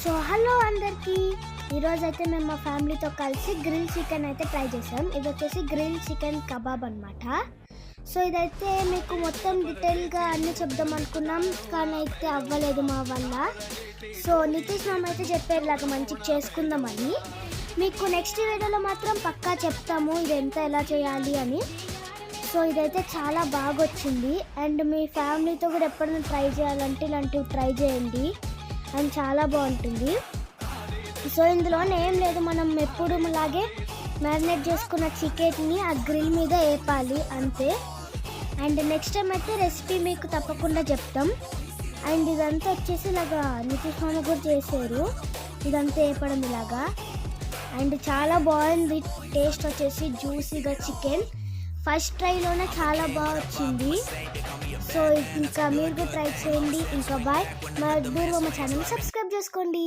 So hello అందరికీ, ఈరోజు అయితే మేము మా ఫ్యామిలీతో కలిసి గ్రిల్ చికెన్ అయితే ట్రై చేసాం. ఇది వచ్చేసి గ్రిల్ చికెన్ కబాబ్ అనమాట. సో ఇదైతే మీకు మొత్తం డీటెయిల్గా అన్నీ చెప్దాం అనుకున్నాం, కానీ అయితే అవ్వలేదు మా వల్ల. సో నితీష్ మామ అయితే చెప్పారు ఇలాగ మంచిగా చేసుకుందామని. మీకు నెక్స్ట్ వీడియోలో మాత్రం పక్కా చెప్తాము ఇది ఎలా చేయాలి అని. సో ఇదైతే చాలా బాగా వచ్చింది. అండ్ మీ ఫ్యామిలీతో కూడా ఎప్పుడైనా ట్రై చేయాలంటే ఇలాంటివి ట్రై చేయండి, అండ్ చాలా బాగుంటుంది. సో ఇందులో ఏం లేదు, మనం ఎప్పుడు లాగే మ్యారినేట్ చేసుకున్న చికెన్ని ఆ గ్రిల్ మీద వేపాలి అంతే. అండ్ నెక్స్ట్ టైం అయితే రెసిపీ మీకు తప్పకుండా చెప్తాం. అండ్ ఇదంతా వచ్చేసి ఇలాగా నితీష్ మామ కూడా చేశారు, ఇదంతా వేపడం ఇలాగా. అండ్ చాలా బాగుంది, టేస్ట్ వచ్చేసి జ్యూసీగా చికెన్ ఫస్ట్ ట్రైలోనే చాలా బాగా వచ్చింది. సో ఇంకా మీరు కూడా ట్రై చేయండి. ఇంకా బాయ్, మా ఛానల్ సబ్స్క్రైబ్ చేసుకోండి.